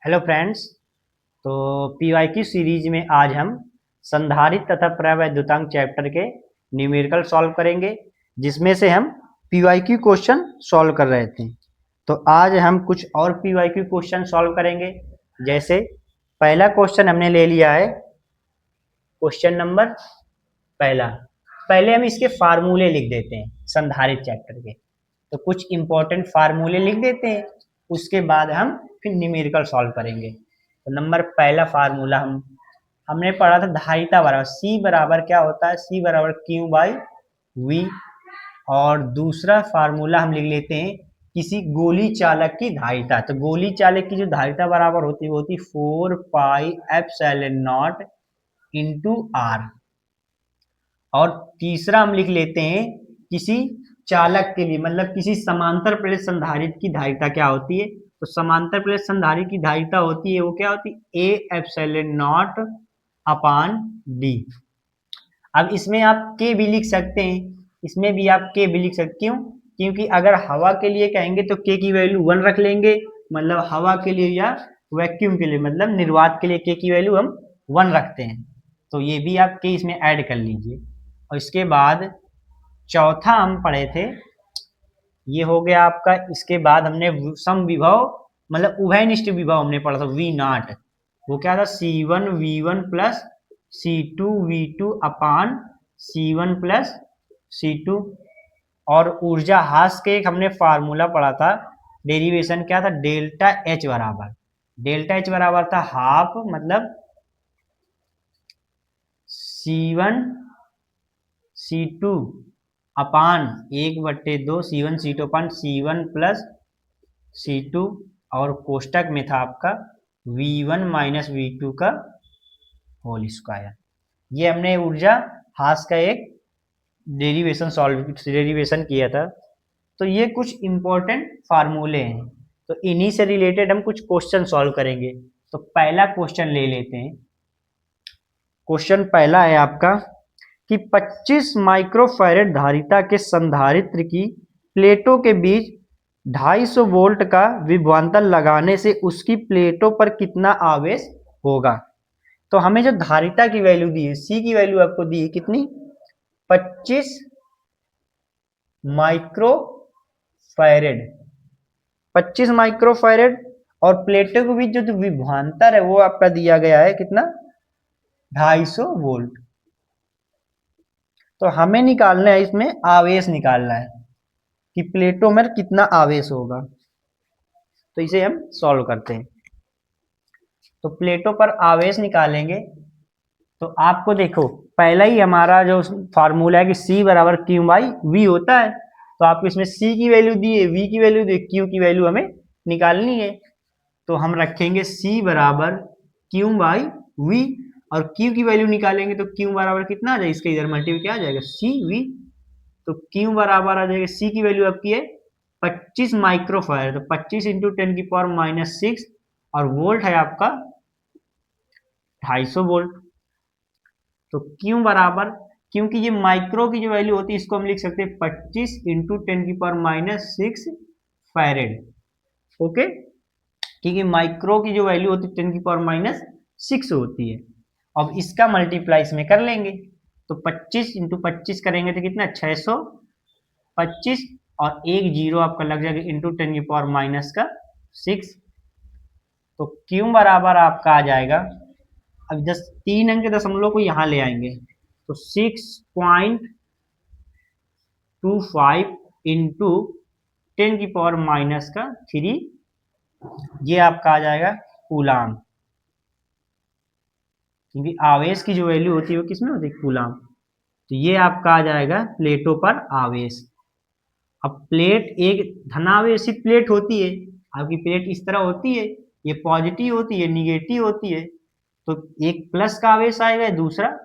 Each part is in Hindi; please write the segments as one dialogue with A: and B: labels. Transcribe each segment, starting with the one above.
A: Hello friends. तो पीवाईक्यू सीरीज में आज हम संधारित्र तथा प्रवैद्युतांक चैप्टर के न्यूमेरिकल सॉल्व करेंगे, जिसमें से हम पीवाईक्यू क्वेश्चन सॉल्व कर रहे थे। तो आज हम कुछ और पीवाईक्यू क्वेश्चन सॉल्व करेंगे। जैसे पहला क्वेश्चन हमने ले लिया है, क्वेश्चन नंबर पहला। पहले हम इसके फार्मूले लिख देते हैं संधारित्र चैप्टर के। तो कुछ इंपॉर्टेंट फार्मूले लिख देते हैं, उसके बाद हम फिर न्यूमेरिकल सॉल्व करेंगे। तो नंबर पहला फार्मूला हमने पढ़ा था, धारिता बराबर सी बराबर क्या होता है, सी बराबर क्यू बाई वी। और दूसरा फार्मूला हम लिख लेते हैं किसी गोली चालक की धारिता। तो गोली चालक की जो धारिता बराबर होती है वो होती 4 pi epsilon not into R. और तीसरा हम लिख लेते हैं किसी चालक के लिए, मतलब किसी समांतर प्लेट संधारित्र की धारिता क्या होती है। तो समांतर प्लेट संधारित्र की धारिता होती है वो क्या होती है, A epsilon not upon D. अब इसमें आप के भी लिख सकते हैं, इसमें भी आप के भी लिख सकते, क्यों? क्योंकि अगर हवा के लिए कहेंगे तो के की वैल्यू 1 रख लेंगे, मतलब हवा के लिए, या वैक्यूम के लिए मतलब निर्वात के लिए के की वैल्यू हम 1 रखते हैं। तो ये भी आप के इसमें ऐड कर लीजिए। और इसके बाद चौथा हम पढ़े थे, ये हो गया आपका। इसके बाद हमने सम विभव मतलब उभयनिष्ठ विभव हमने पढ़ा था, वी नॉट। वो क्या था, C1V1 प्लस C2V2 अपान C1 प्लस C2। और ऊर्जा ह्रास के एक हमने फार्मूला पढ़ा था, डेरिवेशन क्या था, डेल्टा एच बराबर था हाफ, मतलब C1 C2 अपान 1/2 C1 C2 अपान C1 प्लस C2। और कोष्टक में था आपका V1 माइनस V2 का होल स्क्वायर। ये हमने ऊर्जा ह्रास का एक डेरिवेशन किया था। तो ये कुछ इंपॉर्टेंट फार्मूले हैं, तो इन्हीं से रिलेटेड हम कुछ क्वेश्चन सॉल्व करेंगे। तो पहला क्वेश्चन ले लेते हैं। क्वेश्चन पहला है आपका कि 25 माइक्रोफैरेड धारिता के संधारित्र की प्लेटों के बीच 250 वोल्ट का विभवांतर लगाने से उसकी प्लेटों पर कितना आवेश होगा। तो हमें जो धारिता की वैल्यू दी है, सी की वैल्यू आपको दी है कितनी, 25 माइक्रोफैरेड, 25 माइक्रोफैरेड। और प्लेटों के बीच जो विभवांतर है वो आपका दिया गया है कितना, 250 वोल्ट। तो हमें निकालना है, इसमें आवेश निकालना है कि प्लेटों में कितना आवेश होगा। तो इसे हम सॉल्व करते हैं। तो प्लेटों पर आवेश निकालेंगे। तो आपको देखो, पहला ही हमारा जो फार्मूला है कि C बराबर क्यू बाई वी होता है। तो आपको इसमें C की वैल्यू दी है, V की वैल्यू दी है, Q की वैल्यू हमें निकालनी है। तो हम रखेंगे C बराबर क्यू बाई वी, और Q की वैल्यू निकालेंगे तो Q बराबर कितना आ जाएगा, इसके इधर मल्टीप्लाई क्या आ जाएगा, CV। तो Q बराबर आ जाएगा, C की वैल्यू आपकी है 25 माइक्रोफैराड। तो 25 इंटू 10⁻⁻6, और वोल्ट है आपका 250 वोल्ट। तो Q बराबर, क्योंकि ये माइक्रो की जो वैल्यू होती है इसको हम लिख सकते हैं 25 इंटू 10⁻⁻6 फैरेड। ओके, क्योंकि माइक्रो की जो वैल्यू होती है 10⁻⁻6 होती है। अब इसका मल्टीप्लाई इसमें कर लेंगे, तो 25 इंटू 25 करेंगे तो कितना, 625। और एक जीरो आपका लग जाएगा इंटू 10⁻⁻6। तो Q बराबर आपका आ जाएगा, अब 3 अंक के दशमलव को यहाँ ले आएंगे तो 6.25 इंटू 10⁻⁻3, ये आपका आ जाएगा कूलाम। क्योंकि आवेश की जो वैल्यू होती है वो किसमें होती है, कूलाम। तो ये आपका आ जाएगा प्लेटों पर आवेश। अब प्लेट एक धनावेशित प्लेट होती है, आपकी प्लेट इस तरह होती है, ये पॉजिटिव होती है, निगेटिव होती है। तो एक प्लस का आवेश आएगा, दूसरा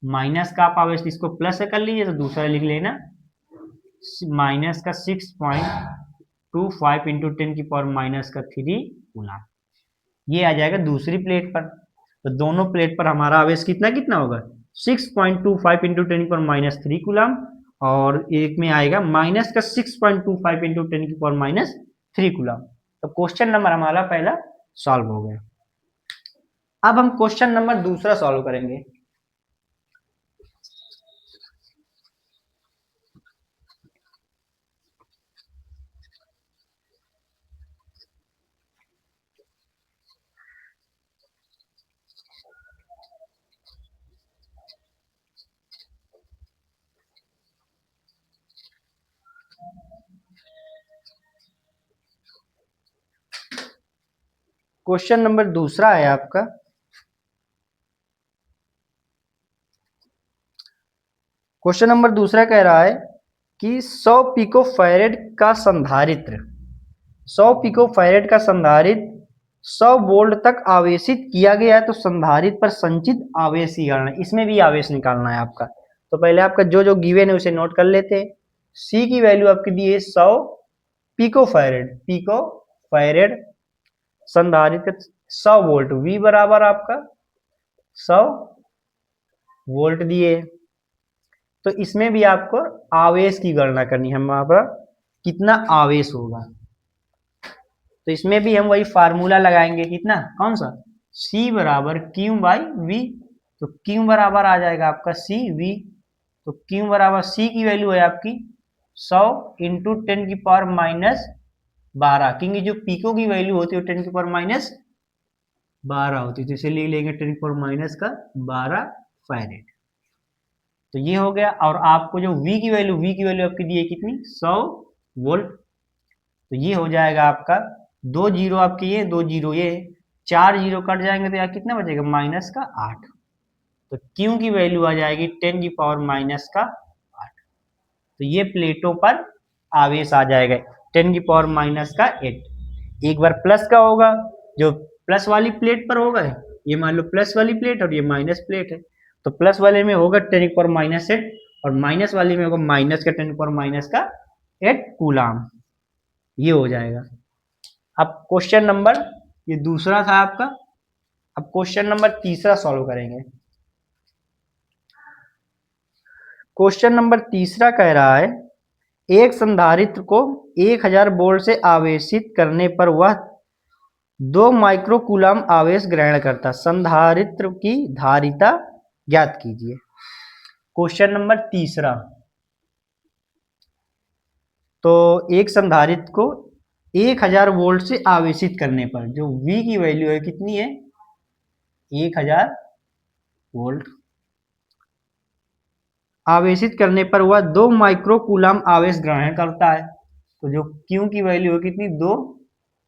A: माइनस का। आप आवेश इसको प्लस से कर लीजिए तो दूसरा लिख लेना माइनस का 6.25 इंटू 10⁻⁻3 कूलाम। ये आ जाएगा दूसरी प्लेट पर। तो दोनों प्लेट पर हमारा आवेश कितना कितना होगा, 6.25 इंटू 10⁻3 कूलाम। और एक में आएगा माइनस का 6.25 इंटू 10⁻3 कूलाम। तो क्वेश्चन नंबर हमारा पहला सॉल्व हो गया। अब हम क्वेश्चन नंबर दूसरा सॉल्व करेंगे। क्वेश्चन नंबर दूसरा है आपका, क्वेश्चन नंबर दूसरा कह रहा है कि 100 पिको फैरेड का संधारित्र, 100 पिको फैरेड का संधारित्र 100 वोल्ट तक आवेशित किया गया है, तो संधारित्र पर संचित आवेश की गणना, इसमें भी आवेश निकालना है आपका। तो पहले आपका जो जो गिवन है उसे नोट कर लेते हैं। सी की वैल्यू आपकी दी है 100 पिको फैरेड, पिको फैरेड संधारित्र 100 वोल्ट, वी बराबर आपका 100 वोल्ट दिए। तो इसमें भी आपको आवेश की गणना करनी है, हमारा कितना आवेश होगा। तो इसमें भी हम वही फार्मूला लगाएंगे, कितना, कौन सा, C बराबर Q बाई V। तो Q बराबर आ जाएगा आपका C V। तो Q बराबर C की वैल्यू है आपकी 100 इंटू 10 की पावर माइनस 12, क्योंकि जो पिको की वैल्यू होती है वो 10 की पावर माइनस 12 होती है, तो इसे ले लेंगे 10 की पावर माइनस का 12 फैरेड। तो ये हो गया। और आपको जो V की वैल्यू आपकी दी है कितनी, 100 वोल्ट। तो ये हो जाएगा आपका, 2 जीरो आपके ये, 2 जीरो ये, 4 जीरो कट जाएंगे तो यहाँ कितना बचेगा, माइनस का 8। तो क्यू की वैल्यू आ जाएगी 10 की पावर माइनस का 8। तो ये प्लेटों पर आवेश आ जाएगा 10 की पावर माइनस का 8। एक बार प्लस का होगा, जो प्लस वाली प्लेट पर होगा, ये मान लो प्लस वाली प्लेट और ये माइनस प्लेट है, तो प्लस वाले में होगा 10 की पावर माइनस 8 और माइनस वाले में होगा माइनस का 10 की पावर माइनस का 8 कूलाम। ये हो जाएगा। अब क्वेश्चन नंबर, ये दूसरा था आपका। अब क्वेश्चन नंबर तीसरा सॉल्व करेंगे। क्वेश्चन नंबर तीसरा कह रहा है, एक संधारित्र को 1000 वोल्ट से आवेशित करने पर वह 2 माइक्रो कूलाम आवेश ग्रहण करता, संधारित्र की धारिता ज्ञात कीजिए। क्वेश्चन नंबर तीसरा, तो एक संधारित्र को 1000 वोल्ट से आवेशित करने पर जो V की वैल्यू है कितनी है, 1000 वोल्ट आवेशित करने पर वह 2 माइक्रो कूलाम आवेश ग्रहण करता है। तो जो Q की वैल्यू है कितनी, 2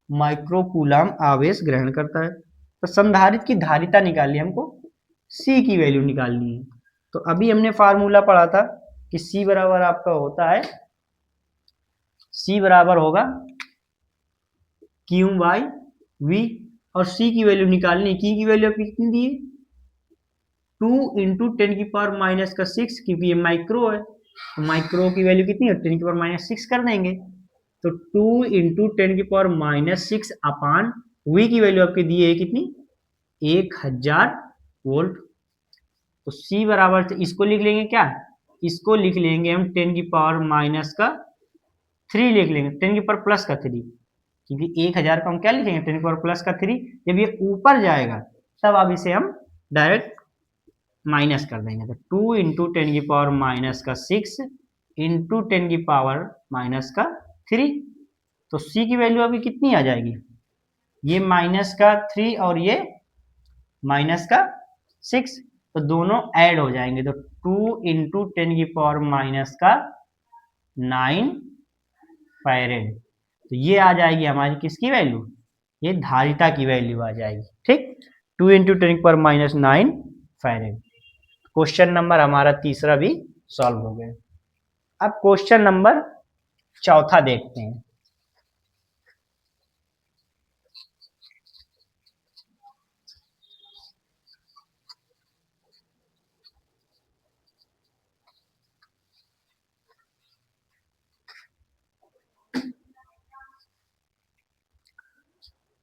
A: माइक्रो कूलाम आवेश ग्रहण करता है। तो संधारित्र की धारिता निकालनी है हमको, C की वैल्यू निकालनी है। तो अभी हमने फार्मूला पढ़ा था कि C बराबर आपका होता है, C बराबर होगा Q बाई V, और C की वैल्यू निकालनी है। Q की वैल्यू आपकी कितनी दी है, 2 इंटू 10 की पावर माइनस का 6, क्योंकि ये माइक्रो है, तो माइक्रो की वैल्यू कितनी है, 10 की पावर माइनस 6 कर देंगे। तो 2 इंटू 10 की पावर माइनस 6 अपान V की वैल्यू आपकी दी है कितनी, 1000 वोल्ट। तो C बराबर से इसको लिख लेंगे क्या, इसको लिख लेंगे हम 10 की पावर माइनस का 3 लिख लेंगे, 10 की पावर प्लस का 3, क्योंकि 1000 को हम क्या लिखेंगे, 10 की पावर प्लस का 3। जब ये ऊपर जाएगा तब अब इसे हम डायरेक्ट माइनस कर देंगे। तो 2 इंटू 10 की पावर माइनस का 6 इंटू 10 की पावर माइनस का 3। तो C की वैल्यू अभी कितनी आ जाएगी, ये माइनस का 3 और ये माइनस का 6, तो दोनों ऐड हो जाएंगे। तो 2 इंटू 10 की पावर माइनस का 9 फैरेड। तो ये आ जाएगी हमारी किसकी वैल्यू, ये धारिता की वैल्यू आ जाएगी। ठीक, 2 इंटू 10 की power minus 9 farad. Question number हमारा तीसरा भी सॉल्व हो गया। अब क्वेश्चन नंबर चौथा देखते हैं।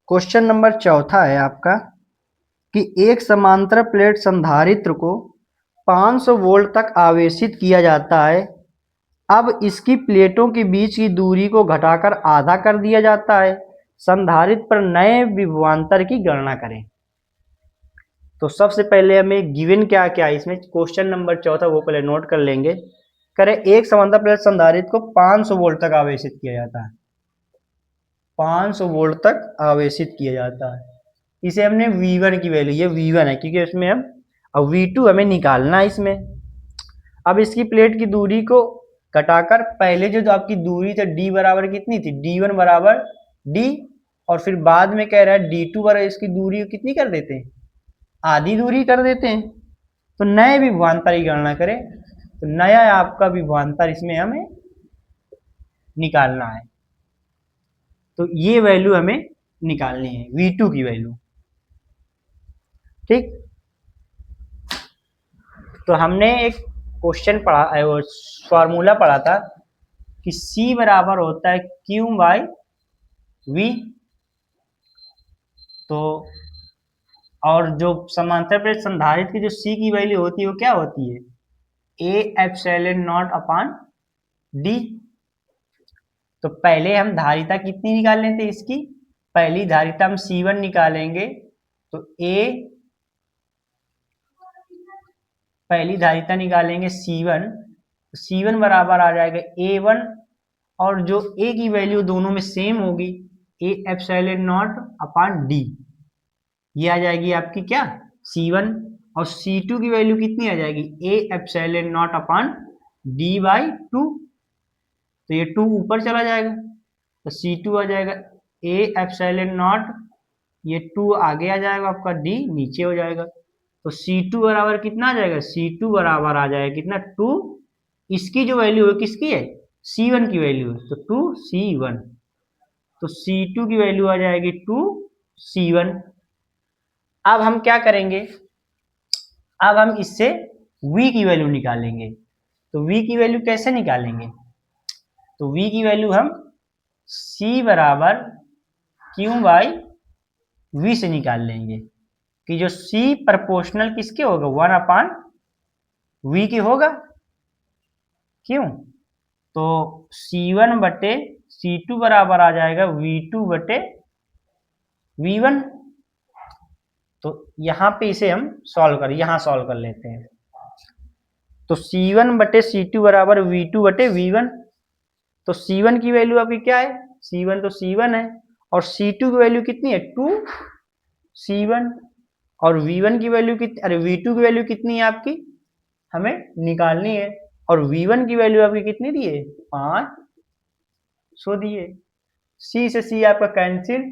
A: क्वेश्चन नंबर चौथा है आपका कि एक समांतर प्लेट संधारित्र को 500 वोल्ट तक आवेशित किया जाता है। अब इसकी प्लेटों के बीच की दूरी को घटाकर आधा कर दिया जाता है। संधारित्र पर नए विभवांतर की गणना करें। तो सबसे पहले हमें गिवन क्या क्या है इसमें, क्वेश्चन नंबर चौथा वो पहले नोट कर लेंगे। करें एक समांतर प्लेट संधारित्र को 500 वोल्ट तक आवेशित किया जाता है, 500 वोल्ट तक आवेशित किया जाता है। इसे हमने V1 की वैल्यू, ये V1 है क्योंकि इसमें हम, अब V2 हमें निकालना है इसमें। अब इसकी प्लेट की दूरी को घटाकर पहले जो आपकी दूरी थी D बराबर कितनी थी, D1 बराबर D, और फिर बाद में कह रहा है D2 बराबर, इसकी दूरी कितनी कर देते हैं, आधी दूरी कर देते हैं। तो नए विभवांतर की गणना करें, तो नया आपका विभवांतर इसमें हमें निकालना है। तो ये वैल्यू हमें निकालनी है, V2 की वैल्यू। ठीक, तो हमने एक क्वेश्चन पढ़ा, फॉर्मूला पढ़ा था कि C बराबर होता है Q बाई V। तो और जो समांतर प्लेट संधारित्र की जो C की वैल्यू होती है वो क्या होती है, A epsilon not upon D। तो पहले हम धारिता कितनी निकाल लेते हैं इसकी, पहली धारिता हम C1 निकालेंगे। तो पहली धारिता निकालेंगे C1, तो C1 बराबर आ जाएगा A1, और जो A की वैल्यू दोनों में सेम होगी, A epsilon not upon D, ये आ जाएगी आपकी क्या C1, और C2 की वैल्यू कितनी आ जाएगी, A epsilon not upon D by 2। तो ये 2 ऊपर चला जाएगा, तो C2 आ जाएगा A एप्सिलॉन नॉट, ये 2 आगे आ जाएगा आपका, D नीचे हो जाएगा। तो C2 बराबर कितना आ जाएगा, C2 बराबर आ जाएगा कितना 2, इसकी जो वैल्यू है किसकी है, C1 की वैल्यू है, तो 2C1। तो C2 की वैल्यू आ जाएगी 2C1। अब हम क्या करेंगे, अब हम इससे V की वैल्यू निकालेंगे। तो V की वैल्यू कैसे निकालेंगे, तो V की वैल्यू हम C बराबर Q बाई V से निकाल लेंगे, कि जो C प्रोपोर्शनल किसके होगा, 1 अपान V के होगा। क्यों, तो C1 बटे C2 बराबर आ जाएगा V2 बटे V1। तो यहां पे इसे हम सॉल्व कर, यहां सॉल्व कर लेते हैं। तो C1 बटे C2 बराबर V2 बटे V1। तो C1 की वैल्यू अभी क्या है, C1 तो C1 है, और C2 की वैल्यू कितनी है 2C1, और V1 की वैल्यू कितनी, अरे V2 की वैल्यू कितनी है आपकी, हमें निकालनी है, और V1 की वैल्यू आपकी कितनी दी है 500 दी है। C से C आपका कैंसिल,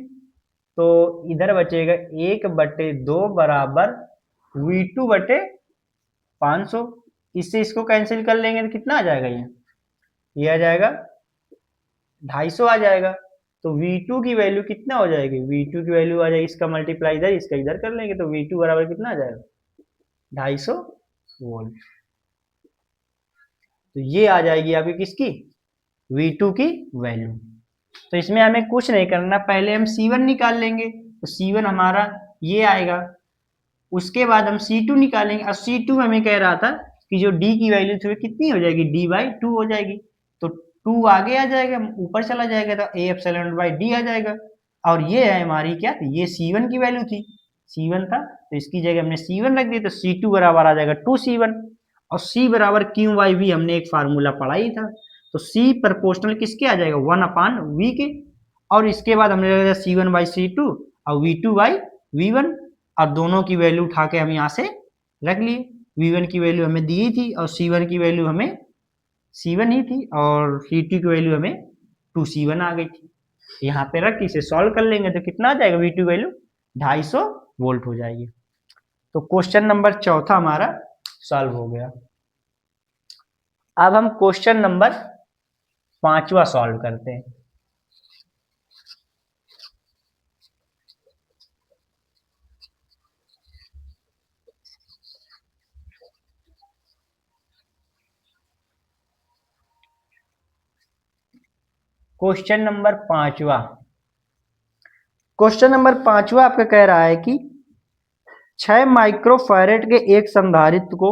A: तो इधर बचेगा 1/2 बराबर V2 बटे 500। इससे इसको कैंसिल कर लेंगे तो कितना आ जाएगा, ये आ जाएगा 250 आ जाएगा। तो V2 की वैल्यू कितना हो जाएगी, V2 की वैल्यू आ जाएगी, इसका मल्टीप्लाई इधर इसका इधर कर लेंगे, तो V2 बराबर कितना आ जाएगा 250 वोल्ट। तो ये आ जाएगी आपकी किसकी, V2 की वैल्यू। तो इसमें हमें कुछ नहीं करना, पहले हम C1 निकाल लेंगे, तो C1 हमारा ये आएगा, उसके बाद हम C2 निकालेंगे। और C2 हमें कह रहा था कि जो D की वैल्यू थी कितनी हो जाएगी, D बाई 2 हो जाएगी। तो 2 आगे आ जाएगा, ऊपर चला जाएगा, तो A एप्सिलॉन बाई D आ जाएगा। और ये है हमारी क्या थी, ये C1 की वैल्यू थी, C1 था, तो इसकी जगह हमने C1 रख दी, तो C2 बराबर आ जाएगा 2C1। और C बराबर Q बाई V हमने एक फार्मूला पढ़ा ही था, तो C प्रोपोर्शनल किसके आ जाएगा 1 अपान V के, और इसके बाद हमने रख दिया C1 बाई C2 और V2 बाई V1, और दोनों की वैल्यू उठा के हम यहाँ से रख लिए। V1 की वैल्यू हमें दी थी, और C1 की वैल्यू हमें C1 ही थी, और C2 की वैल्यू हमें 2C1 आ गई थी। यहाँ पे रख के इसे सॉल्व कर लेंगे तो कितना आ जाएगा, V2 वैल्यू 250 वोल्ट हो जाएगी। तो क्वेश्चन नंबर चौथा हमारा सॉल्व हो गया। अब हम क्वेश्चन नंबर 5वां सॉल्व करते हैं। क्वेश्चन नंबर 5वां, क्वेश्चन नंबर 5वां आपका कह रहा है कि 6 माइक्रोफैरेड के एक संधारित्र को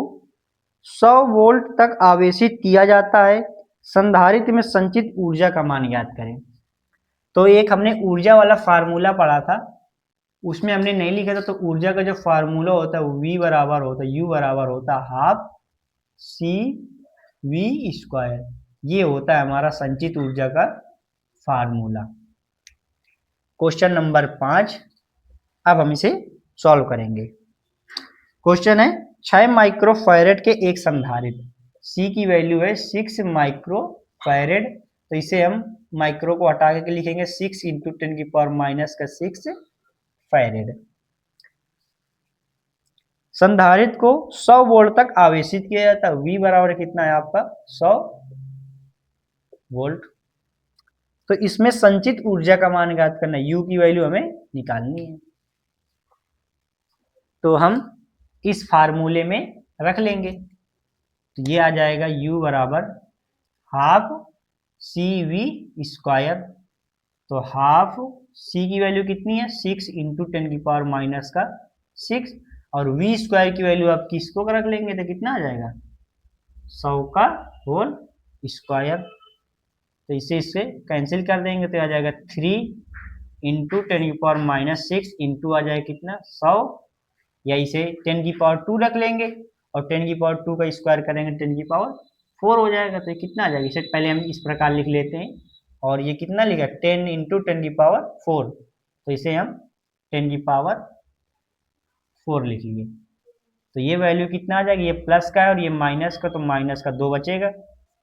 A: 100 वोल्ट तक आवेशित किया जाता है, संधारित्र में संचित ऊर्जा का मान ज्ञात करें। तो एक हमने ऊर्जा वाला फार्मूला पढ़ा था, उसमें हमने नहीं लिखा था, तो ऊर्जा का जो फार्मूला होता है V बराबर होता है, U बराबर होता है हाफ सी वी स्क्वायर। ये होता है हमारा संचित ऊर्जा का फार्मूला। क्वेश्चन नंबर 5, अब हम इसे सॉल्व करेंगे। क्वेश्चन है 6 माइक्रोफैरेड के एक संधारित्र, C की वैल्यू है 6 माइक्रोफैरेड, तो इसे हम माइक्रो को हटा के लिखेंगे 6 इंटू 10 की पावर माइनस का 6 फैरेड। संधारित्र को 100 वोल्ट तक आवेशित किया जाता है। V बराबर कितना है आपका 100 वोल्ट। तो इसमें संचित ऊर्जा का मान ज्ञात करना है, U की वैल्यू हमें निकालनी है। तो हम इस फार्मूले में रख लेंगे, तो ये आ जाएगा U बराबर हाफ सी वी स्क्वायर। तो हाफ C की वैल्यू कितनी है 6 इंटू 10 की पावर माइनस का 6, और V स्क्वायर की वैल्यू आप किसको रख लेंगे तो कितना आ जाएगा 100 का होल स्क्वायर। तो इसे इससे कैंसिल कर देंगे तो आ जाएगा 3 इंटू 10 की पावर माइनस 6 इंटू आ जाएगा कितना 100, या इसे 10 की पावर 2 रख लेंगे और 10 की पावर 2 का स्क्वायर करेंगे 10 की पावर 4 हो जाएगा। तो ये कितना आ जाएगा, इसे पहले हम इस प्रकार लिख लेते हैं, और ये कितना लिखा 10 इंटू 10 की पावर 4, तो इसे हम 10 की पावर 4 लिख लिए। तो ये वैल्यू कितना आ जाएगा, ये प्लस का है और ये माइनस का, तो माइनस का 2 बचेगा,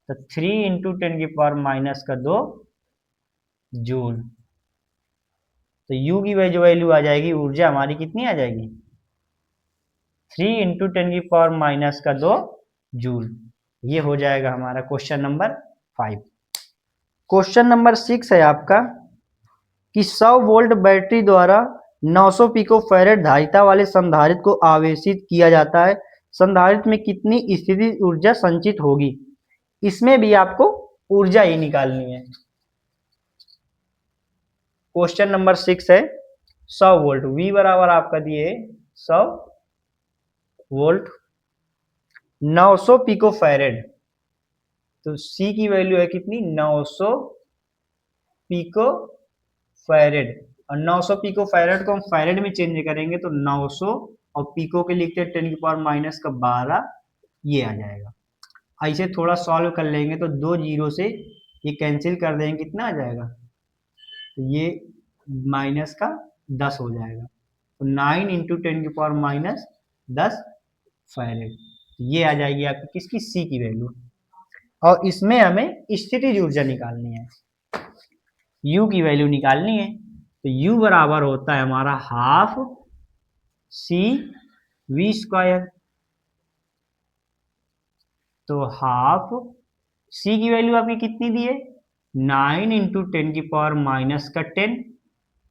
A: तो 3 इंटू 10 की पावर माइनस का 2 जूल। तो यू की जो वैल्यू आ जाएगी, ऊर्जा हमारी कितनी आ जाएगी 3 इंटू 10 की पावर माइनस का 2 जूल। ये हो जाएगा हमारा क्वेश्चन नंबर 5। क्वेश्चन नंबर 6 है आपका कि 100 वोल्ट बैटरी द्वारा 900 पिको फैरेड धारिता वाले संधारित्र को आवेशित किया जाता है। संधारित्र में कितनी स्थितिज ऊर्जा संचित होगी। इसमें भी आपको ऊर्जा ही निकालनी है। क्वेश्चन नंबर 6 है 100 वोल्ट, V बराबर आपका दिए 100 वोल्ट, 900 पिको फैरेड, तो C की वैल्यू है कितनी 900 पिको फैरेड, और 900 पिको फैरेड को हम फैरेड में चेंज करेंगे तो 900, और पिको के लिखते हैं 10 की पावर माइनस का 12, ये आ जाएगा। ऐसे थोड़ा सॉल्व कर लेंगे तो 2 जीरो से ये कैंसिल कर देंगे, कितना आ जाएगा, तो ये माइनस का 10 हो जाएगा, तो 9 इंटू 10 की पावर माइनस 10 फैरेड। ये आ जाएगी आपकी किसकी C की वैल्यू, और इसमें हमें स्थितिज ऊर्जा निकालनी है, U की वैल्यू निकालनी है। तो U बराबर होता है हमारा हाफ सी वी स्क्वायर। तो हाफ C की वैल्यू आपकी कितनी दी है 9 इंटू 10 की पावर माइनस का 10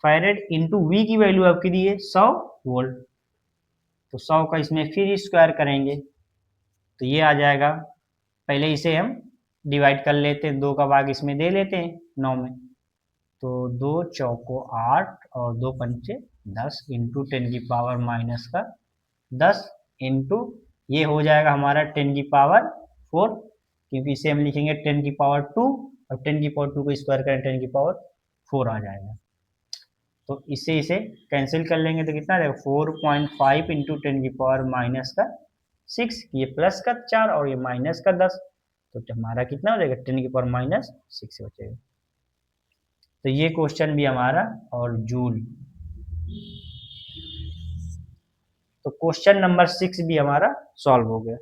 A: फैरेड, इंटू V की वैल्यू आपकी दी है 100 वोल्ट, तो 100 का इसमें फिर स्क्वायर करेंगे तो ये आ जाएगा। पहले इसे हम डिवाइड कर लेते हैं, 2 का भाग इसमें दे लेते हैं 9 में, तो 2 चौको 8 और 2 पंचे 10 इंटू 10 की पावर माइनस का 10 इंटू ये हो जाएगा हमारा 10 की पावर 4, क्योंकि इसे हम लिखेंगे 10 की पावर 2, और 10 की पावर 2 को स्क्वायर करें 10 की पावर 4 आ जाएगा। तो इसे कैंसिल कर लेंगे तो कितना आ जाएगा 4.5 इंटू 10 की पावर माइनस का 6, ये प्लस का 4 और ये माइनस का 10, तो हमारा कितना हो जाएगा 10 की पावर माइनस 6 बचेगा। तो ये क्वेश्चन भी हमारा और जूल। तो क्वेश्चन नंबर 6 भी हमारा सॉल्व हो गया।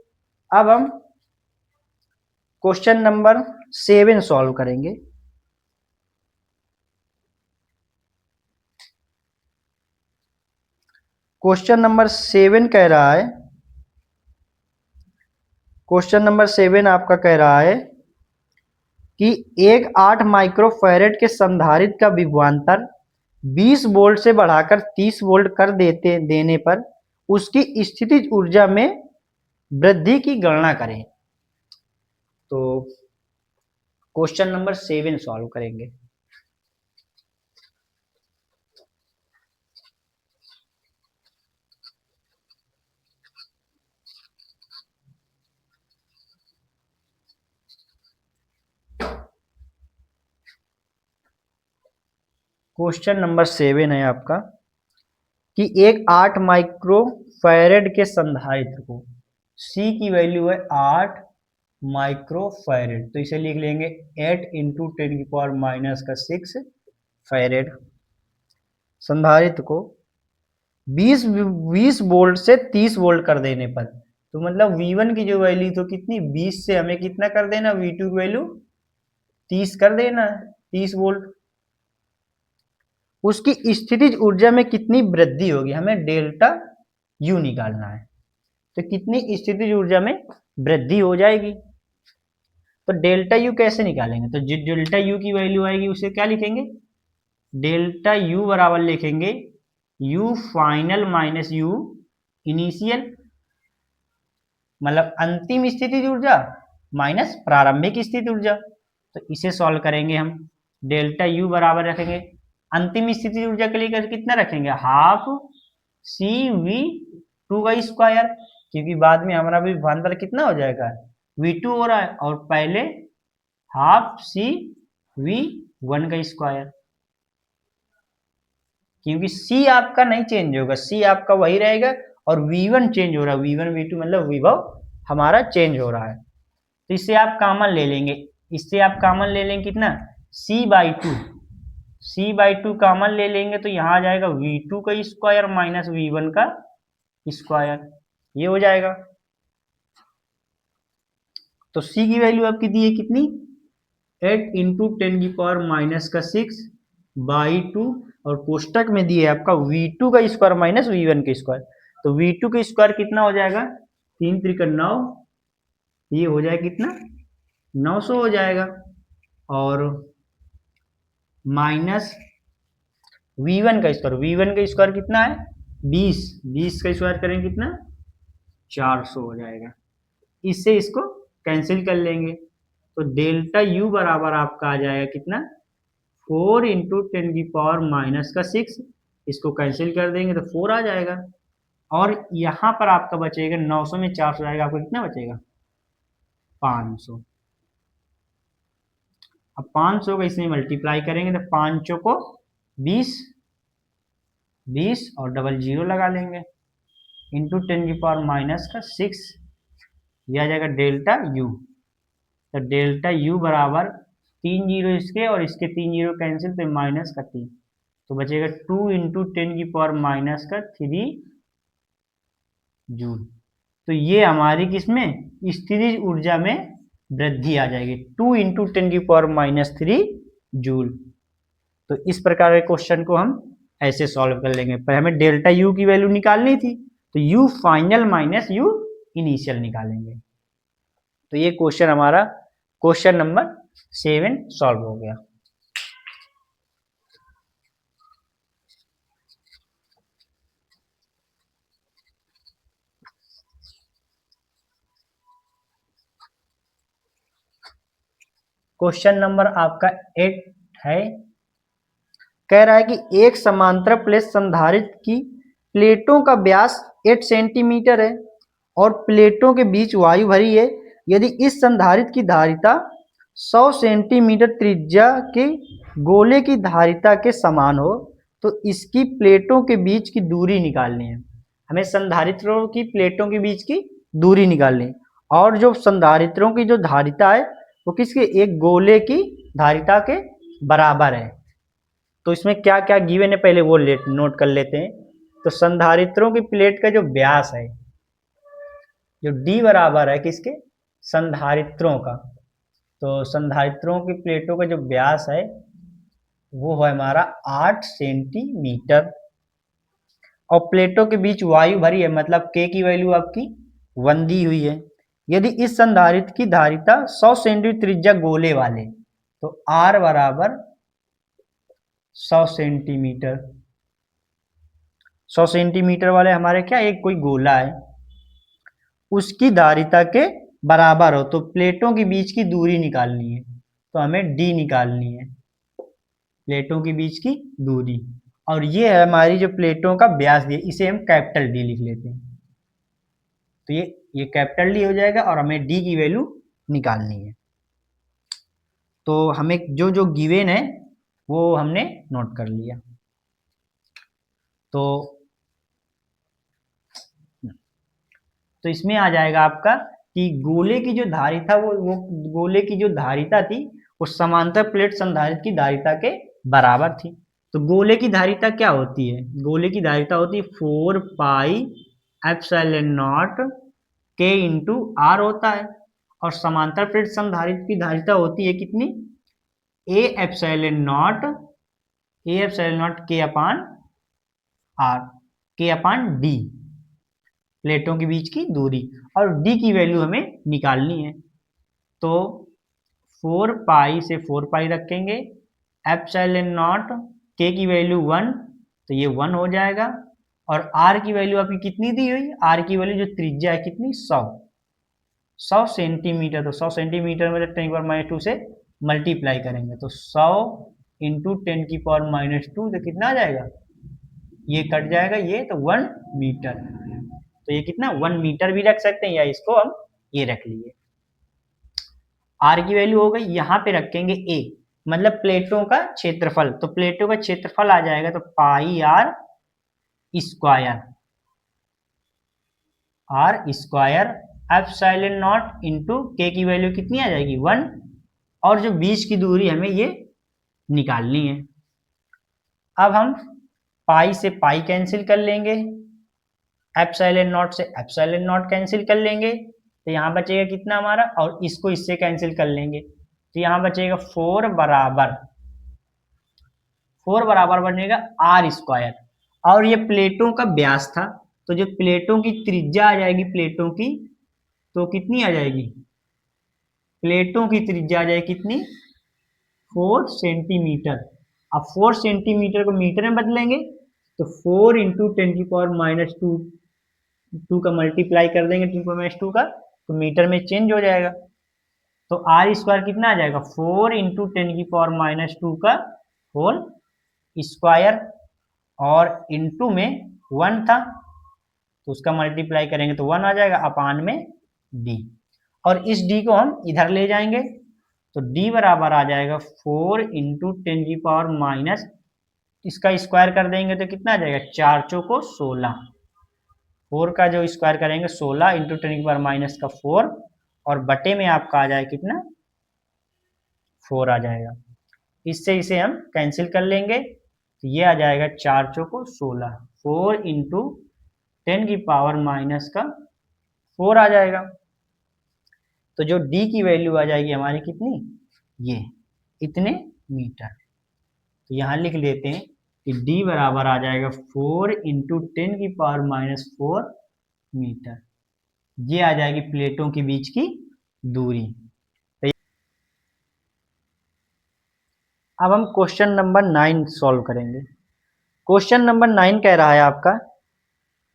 A: अब हम क्वेश्चन नंबर 7 सॉल्व करेंगे। क्वेश्चन नंबर 7 कह रहा है, क्वेश्चन नंबर 7 आपका कह रहा है कि एक 8 माइक्रोफैरेड के संधारित्र का विभवांतर 20 वोल्ट से बढ़ाकर 30 वोल्ट कर देने पर उसकी स्थितिज ऊर्जा में वृद्धि की गणना करें। तो क्वेश्चन नंबर 7 सॉल्व करेंगे। क्वेश्चन नंबर 7 है आपका कि एक 8 माइक्रोफैरेड के संधारित्र को C की वैल्यू है 8 माइक्रोफैरेड, तो इसे लिख लेंगे 8 इंटू 10⁻⁻⁶ फैरेड। संधारित्र को 20 वोल्ट से 30 वोल्ट कर देने पर, तो मतलब V1 की जो वैल्यू तो कितनी 20 से हमें कितना कर देना, V2 की वैल्यू 30 कर देना, 30 वोल्ट। उसकी स्थितिज ऊर्जा में कितनी वृद्धि होगी, हमें डेल्टा यू निकालना है। तो कितनी स्थितिज ऊर्जा में वृद्धि हो जाएगी, तो डेल्टा यू कैसे निकालेंगे, तो जो डेल्टा यू की वैल्यू आएगी उसे क्या लिखेंगे, डेल्टा यू बराबर लिखेंगे you final minus you initial, मतलब अंतिम स्थितिज ऊर्जा माइनस प्रारंभिक स्थिति ऊर्जा। तो इसे सॉल्व करेंगे हम, डेल्टा यू बराबर रखेंगे अंतिम स्थिति ऊर्जा के लिए कितना रखेंगे, हाफ सी वी टू का स्क्वायर, क्योंकि बाद में हमारा भी विभवांतर कितना हो जाएगा V2 हो रहा है, और पहले हाफ सी वी 1 का स्क्वायर, क्योंकि C आपका नहीं चेंज होगा, C आपका वही रहेगा, और V1 चेंज हो रहा है, V1 V2 मतलब विभव हमारा चेंज हो रहा है। तो इससे आप कॉमन ले लेंगे, इससे आप कॉमन ले लेंगे कितना C/2 कॉमन ले लेंगे, तो यहाँ आ जाएगा V2 का स्क्वायर माइनस V1 का स्क्वायर, ये हो जाएगा। तो C की वैल्यू आपकी दी है कितनी 8 इंटू 10⁻⁻⁶/2, और कोष्टक में दिए आपका V2 का स्क्वायर माइनस V1 का स्क्वायर, तो V2 का स्क्वायर कितना हो जाएगा 3 त्रिक 9, ये हो जाएगा कितना 900 हो जाएगा, और माइनस V1 का स्क्वायर कितना है 20 का स्क्वायर करेंगे कितना 400 हो जाएगा। इससे इसको कैंसिल कर लेंगे, तो डेल्टा यू बराबर आपका आ जाएगा कितना 4 इंटू 10⁻⁻�6, इसको कैंसिल कर देंगे तो 4 आ जाएगा, और यहाँ पर आपका बचेगा 900 में 400 जाएगा, आपको कितना बचेगा 500। अब 500 का इसमें मल्टीप्लाई करेंगे तो 5 को 20 और डबल जीरो लगा लेंगे इंटू 10⁻⁻�6, यह आ जाएगा डेल्टा यू। तो डेल्टा यू बराबर 3 जीरो इसके और इसके 3 जीरो कैंसिल, तो माइनस का 3, तो बचेगा 2 इंटू 10⁻⁻³ जूल। तो ये हमारी किसमें स्थितिज ऊर्जा में वृद्धि आ जाएगी 2 इंटू 10⁻³ जूल। तो इस प्रकार के क्वेश्चन को हम ऐसे सॉल्व कर लेंगे, पर हमें डेल्टा यू की वैल्यू निकालनी थी, तो you final minus you initial निकालेंगे। तो ये क्वेश्चन हमारा क्वेश्चन नंबर 7 सॉल्व हो गया। क्वेश्चन नंबर आपका 8 है, कह रहा है कि एक समांतर प्लेट संधारित्र की प्लेटों का व्यास 8 सेंटीमीटर है और प्लेटों के बीच वायु भरी है। यदि इस संधारित्र की धारिता 100 सेंटीमीटर त्रिज्या के गोले की धारिता के समान हो, तो इसकी प्लेटों के बीच की दूरी निकालनी है। हमें संधारित्रों की प्लेटों के बीच की दूरी निकालनी है, और जो संधारित्रों की जो धारिता है वो किसके एक गोले की धारिता के बराबर है। तो इसमें क्या क्या गिवन है पहले वो नोट कर लेते हैं। तो संधारित्रों की प्लेट का जो व्यास है, जो D बराबर है किसके संधारित्रों का, तो संधारित्रों की प्लेटों का जो व्यास है वो है हमारा 8 सेंटीमीटर, और प्लेटों के बीच वायु भरी है, मतलब K की वैल्यू आपकी 1 दी हुई है। यदि इस संधारित्र की धारिता 100 सेंटीमीटर त्रिज्या गोले वाले, तो R बराबर 100 सेंटीमीटर, 100 सेंटीमीटर वाले हमारे क्या एक कोई गोला है, उसकी धारिता के बराबर हो, तो प्लेटों के बीच की दूरी निकालनी है, तो हमें D निकालनी है, प्लेटों के बीच की दूरी। और ये है हमारी जो प्लेटों का व्यास दी, इसे हम कैपिटल D लिख लेते हैं। तो ये कैपिटल D हो जाएगा, और हमें D की वैल्यू निकालनी है। तो हमें जो जो गिवन है वो हमने नोट कर लिया। तो इसमें आ जाएगा आपका कि गोले की जो धारिता वो गोले की जो धारिता थी वो समांतर प्लेट संधारित्र की धारिता के बराबर थी। तो गोले की धारिता क्या होती है? गोले की धारिता होती है 4 पाई एप्सिलॉन नॉट के इंटू आर होता है, और समांतर प्लेट संधारित्र की धारिता होती है कितनी? ए एप्सिलॉन नॉट के अपान आर, के अपान डी, प्लेटों के बीच की दूरी, और डी की वैल्यू हमें निकालनी है। तो 4 पाई से 4 पाई रखेंगे, एप्सिलॉन नॉट के की वैल्यू 1, तो ये 1 हो जाएगा, और आर की वैल्यू आपकी कितनी दी हुई? आर की वैल्यू जो त्रिज्या है कितनी? 100 सेंटीमीटर। तो 100 सेंटीमीटर में 10⁻² से मल्टीप्लाई करेंगे तो 100 इंटू 10⁻², तो कितना आ जाएगा? ये कट जाएगा ये, तो 1 मीटर। तो ये कितना? 1 मीटर भी रख सकते हैं, या इसको हम ये रख लिए। आर की वैल्यू हो गई, यहाँ पे रखेंगे ए, मतलब प्लेटों का क्षेत्रफल। तो प्लेटों का क्षेत्रफल आ जाएगा तो pi r square epsilon not into के की वैल्यू कितनी आ जाएगी? 1, और जो बीच की दूरी हमें ये निकालनी है। अब हम पाई से पाई कैंसिल कर लेंगे, एप्सिलॉन नॉट से एप्सिलॉन नॉट कैंसिल कर लेंगे, तो यहाँ बचेगा कितना हमारा? और इसको इससे कैंसिल कर लेंगे तो यहाँ बचेगा 4 बराबर बनेगा आर स्क्वायर, और ये प्लेटों का व्यास था, तो जो प्लेटों की त्रिज्या आ जाएगी प्लेटों की, तो कितनी आ जाएगी? प्लेटों की त्रिज्या आ जाएगी कितनी? 4 सेंटीमीटर। अब 4 सेंटीमीटर को मीटर में बदलेंगे तो 4 इंटू 10⁻², 2 का मल्टीप्लाई कर देंगे 10⁻² का, तो मीटर में चेंज हो जाएगा। तो आर स्क्वायर कितना आ जाएगा? 4 इंटू 10⁻² का होल स्क्वायर, और इंटू में 1 था तो उसका मल्टीप्लाई करेंगे तो 1 आ जाएगा, अपान में डी, और इस डी को हम इधर ले जाएंगे तो डी बराबर आ जाएगा 4 इंटू 10⁻, इसका स्क्वायर कर देंगे तो कितना आ जाएगा? 4 चौको 16, 4 का जो स्क्वायर करेंगे 16 इंटू 10⁻, का 4, और बटे में आपका आ जाए कितना? 4 आ जाएगा। इससे इसे हम कैंसिल कर लेंगे तो ये आ जाएगा 4 चौको 16, 4 इंटू 10⁻, का 4 आ जाएगा। तो जो d की वैल्यू आ जाएगी हमारी कितनी? ये इतने मीटर। तो यहाँ लिख लेते हैं कि d बराबर आ जाएगा 4 इंटू 10⁻⁴ मीटर। ये आ जाएगी प्लेटों के बीच की दूरी। अब हम क्वेश्चन नंबर 9 सॉल्व करेंगे। क्वेश्चन नंबर 9 कह रहा है आपका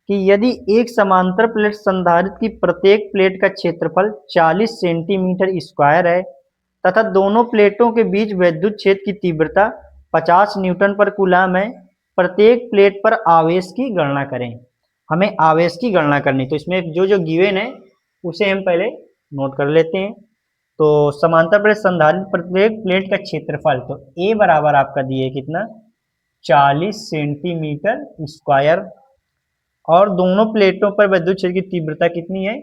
A: कि यदि एक समांतर प्लेट संधारित्र की प्रत्येक प्लेट का क्षेत्रफल 40 सेंटीमीटर स्क्वायर है तथा दोनों प्लेटों के बीच वैद्युत क्षेत्र की तीव्रता 50 न्यूटन पर कूलम है, प्रत्येक प्लेट पर आवेश की गणना करें। हमें आवेश की गणना करनी, तो इसमें जो जो गिवन है उसे हम पहले नोट कर लेते हैं। तो समांतर प्लेट संधारित्र प्रत्येक प्लेट का क्षेत्रफल, तो ए बराबर आपका दिए कितना? 40 सेंटीमीटर स्क्वायर, और दोनों प्लेटों पर विद्युत क्षेत्र की तीव्रता कितनी है?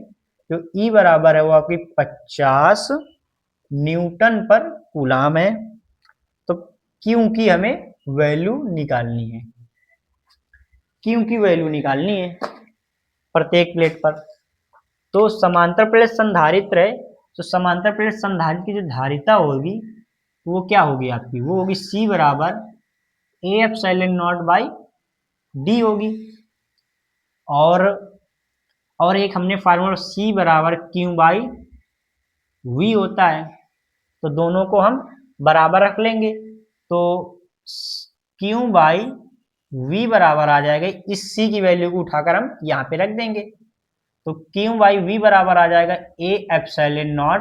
A: तो ई बराबर है वो आपकी 50 न्यूटन पर कूलम है। तो क्यू की हमें वैल्यू निकालनी है, क्यू की वैल्यू निकालनी है प्रत्येक प्लेट पर। तो समांतर प्लेट संधारित्र है, तो समांतर प्लेट संधारित्र की जो धारिता होगी वो क्या होगी आपकी? वो होगी सी बराबर A epsilon not by D होगी, और एक हमने फार्मूला सी बराबर क्यू बाई वी होता है, तो दोनों को हम बराबर रख लेंगे तो क्यू बाई वी बराबर आ जाएगा, इस सी की वैल्यू को उठाकर हम यहाँ पे रख देंगे, तो क्यू बाई वी बराबर आ जाएगा A epsilon not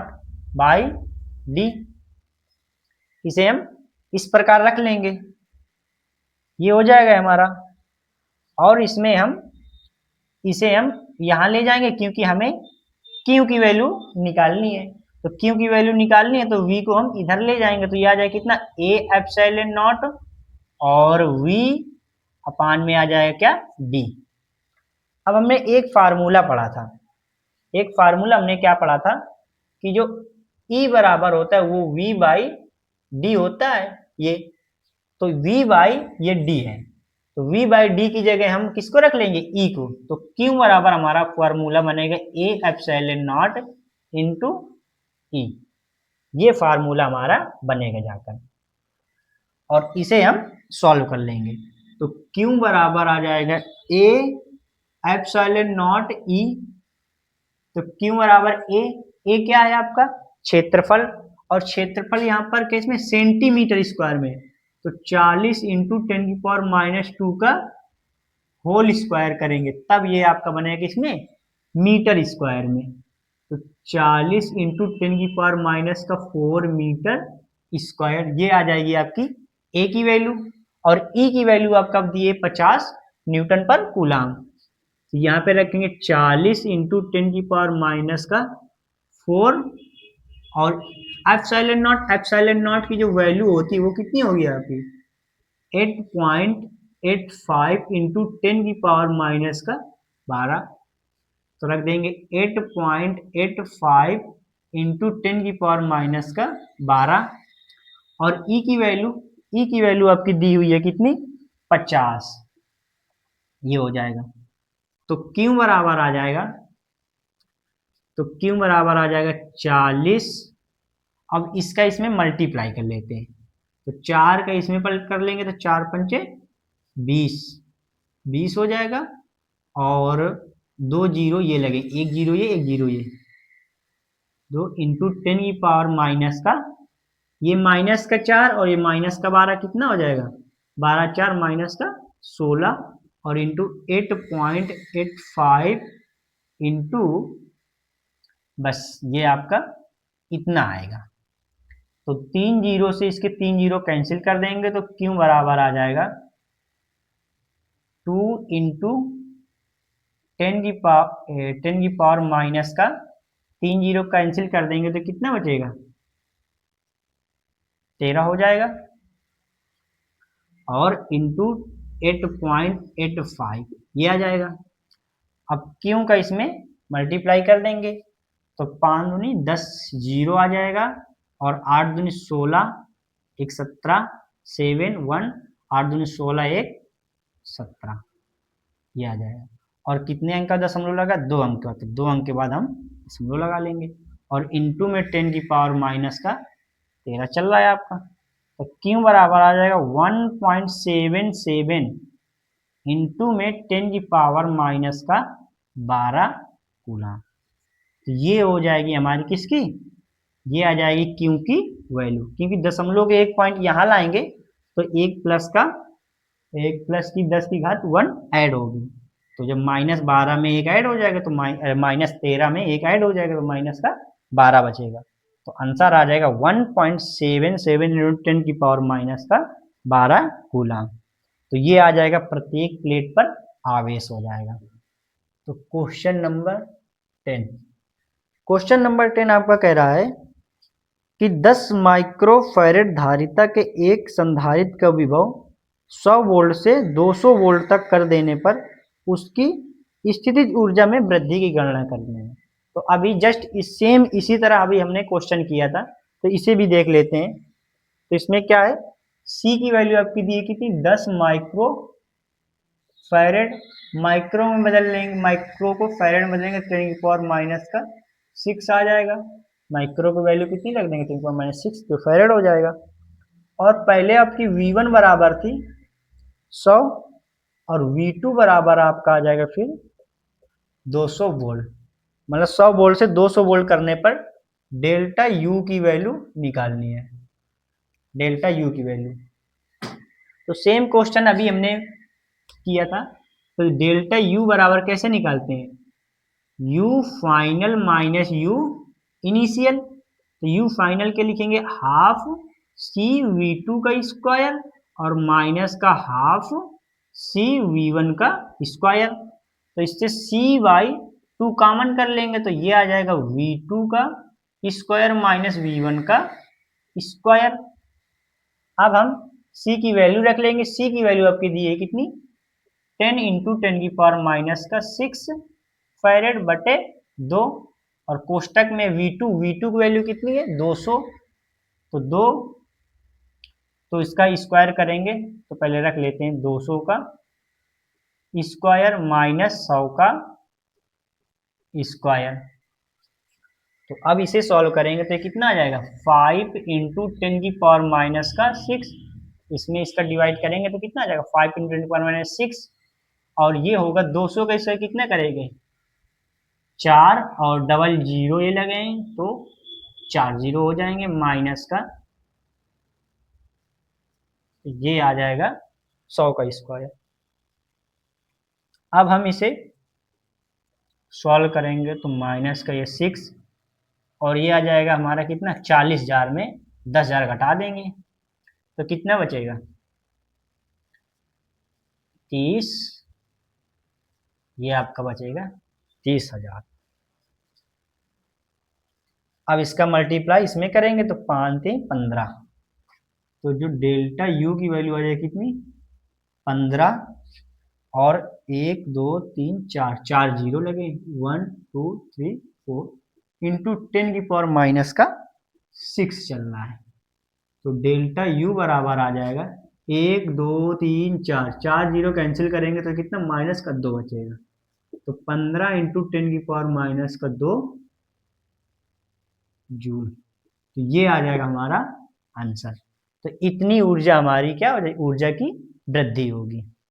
A: by D. इसे हम इस प्रकार रख लेंगे, ये हो जाएगा हमारा, और इसमें इसे हम यहाँ ले जाएंगे क्योंकि हमें क्यू की वैल्यू निकालनी है। तो क्यू की वैल्यू निकालनी है तो वी को हम इधर ले जाएंगे, तो ये आ जाएगा कितना, ए एप्सिलॉन नॉट और वी अपान में आ जाएगा क्या, डी। अब हमने एक फार्मूला पढ़ा था, एक फार्मूला हमने क्या पढ़ा था कि जो E बराबर होता है वो V बाई डी होता है, ये तो V बाई ये D है, तो V बाई डी की जगह हम किसको रख लेंगे, E को, तो Q बराबर हमारा फार्मूला बनेगा ए एप्सिलॉन नॉट इंटू ई, ये फार्मूला हमारा बनेगा जाकर, और इसे हम सॉल्व कर लेंगे। तो Q बराबर आ जाएगा ए एप्सिलॉन नॉट ई, तो Q बराबर ए क्या है आपका क्षेत्रफल, और क्षेत्रफल यहाँ पर केस में सेंटीमीटर स्क्वायर में, तो 40 इंटू 10⁻⁻² का होल स्क्वायर करेंगे तब ये आपका बनेगा इसमें मीटर स्क्वायर में, तो 40 इंटू 10⁻⁴ मीटर स्क्वायर, ये आ जाएगी आपकी ए की वैल्यू, और ई की वैल्यू आपका दिए 50 न्यूटन पर कूलाम, तो यहाँ पे रखेंगे 40 इंटू 10⁻⁴, और एप्सिलॉन नॉट की जो वैल्यू होती है वो कितनी होगी आपकी 8.85 इंटू 10⁻⁻12, तो रख देंगे 8.85 इंटू 10⁻⁻12, और ई की वैल्यू आपकी दी हुई है कितनी 50, ये हो जाएगा, तो Q बराबर आ जाएगा, तो Q बराबर आ जाएगा 40, अब इसका इसमें मल्टीप्लाई कर लेते हैं, तो 4 का इसमें पलट कर लेंगे तो 4 पंचे 20 हो जाएगा, और 2 जीरो ये लगे, एक जीरो ये 2 इंटू 10⁻⁻, का ये माइनस का 4 और ये माइनस का 12 कितना हो जाएगा, 12 4 माइनस का 16, और इंटू 8.85 इंटू, बस ये आपका इतना आएगा, तो 3 जीरो से इसके 3 जीरो कैंसिल कर देंगे, तो Q बराबर आ जाएगा 2 इंटू 10⁻⁻, का 3 जीरो कैंसिल कर देंगे तो कितना बचेगा 13 हो जाएगा, और इंटू 8.85 ये आ जाएगा। अब Q का इसमें मल्टीप्लाई कर देंगे, तो 5 दूनी 10 जीरो आ जाएगा, और 8 दूनी 16 एक 17 7 1, 8 दूनी 16 एक 17, ये आ जाएगा, और कितने अंक का दशमलव लगा, 2 अंक का, तो 2 अंक के बाद हम दशमलव लगा लेंगे, और इंटू में 10⁻⁻ का 13 चल रहा है आपका, तो Q बराबर आ जाएगा 1.77 इंटू में 10⁻⁻ का 12 कूलम, तो ये हो जाएगी हमारी किसकी, ये आ जाएगी Q की वैल्यू, क्योंकि दशमलव के एक पॉइंट यहाँ लाएंगे तो एक प्लस की 10 की घात 1 ऐड होगी, तो जब -12 में एक ऐड हो जाएगा तो -13 में एक ऐड हो जाएगा तो माइनस का 12 बचेगा, तो आंसर आ जाएगा 1.77 इंटू 10⁻⁻ का 12 कूलम, तो ये आ जाएगा प्रत्येक प्लेट पर आवेश हो जाएगा। तो क्वेश्चन नंबर 10 आपका कह रहा है कि 10 माइक्रोफैरेड धारिता के एक संधारित्र का विभव 100 वोल्ट से 200 वोल्ट तक कर देने पर उसकी स्थितिज ऊर्जा में वृद्धि की गणना करने में। तो अभी जस्ट इसी तरह अभी हमने क्वेश्चन किया था, तो इसे भी देख लेते हैं। तो इसमें क्या है, C की वैल्यू आपकी दी है कितनी 10 माइक्रो फैरेड, माइक्रो में बदल लेंगे, माइक्रो को फैरेड में बदलेंगे 10⁻⁻6 आ जाएगा, माइक्रो की वैल्यू कितनी रख देंगे 10⁻�6 तो फैरेड हो जाएगा, और पहले आपकी V1 बराबर थी 100 और V2 बराबर आपका आ जाएगा फिर 200 वोल्ट, मतलब 100 वोल्ट से 200 वोल्ट करने पर डेल्टा U की वैल्यू निकालनी है, डेल्टा U की वैल्यू। तो सेम क्वेश्चन अभी हमने किया था, तो डेल्टा U बराबर कैसे निकालते हैं, U final minus U initial, तो U फाइनल के लिखेंगे हाफ C V2 का स्क्वायर और माइनस का हाफ C V1 का स्क्वायर, तो इससे C/2 कॉमन कर लेंगे तो ये आ जाएगा V2 का स्क्वायर माइनस V1 का स्क्वायर। अब हम C की वैल्यू रख लेंगे। C की वैल्यू आपकी दी है कितनी, 10 इंटू 10⁻⁻⁶ फैरेड बटे 2। और कोष्टक में V2 की वैल्यू कितनी है, 200, तो 2, तो इसका स्क्वायर करेंगे तो पहले रख लेते हैं 200 का स्क्वायर माइनस 100 का स्क्वायर। तो अब इसे सॉल्व करेंगे तो कितना आ जाएगा, 5 इंटू 10⁻⁻⁶। इसमें इसका डिवाइड करेंगे तो कितना आ जाएगा, 5 इंटू 10⁻⁶। और ये होगा 200 का स्क्वायर कितना करेंगे, 4, और डबल जीरो ये लगाएंगे तो 4 जीरो हो जाएंगे, माइनस का ये आ जाएगा 100 का स्क्वायर। अब हम इसे सॉल्व करेंगे तो माइनस का ये 6, और ये आ जाएगा हमारा कितना, 40,000 में 10,000 घटा देंगे तो कितना बचेगा, 30, ये आपका बचेगा 30,000। अब इसका मल्टीप्लाई इसमें करेंगे तो 5 3 15, तो जो डेल्टा यू की वैल्यू आ जाएगी कितनी, 15, और 1 2 3 4, 4 जीरो लगे, 1 2 3 4 इंटू 10⁻⁻⁶ चल रहा है। तो डेल्टा यू बराबर आ जाएगा 1 2 3 4, 4 जीरो कैंसिल करेंगे तो कितना, माइनस का 2 बचेगा, तो 15 इंटू 10⁻⁻2 जूल। तो ये आ जाएगा हमारा आंसर। तो इतनी ऊर्जा हमारी क्या हो जाएगी, ऊर्जा की वृद्धि होगी।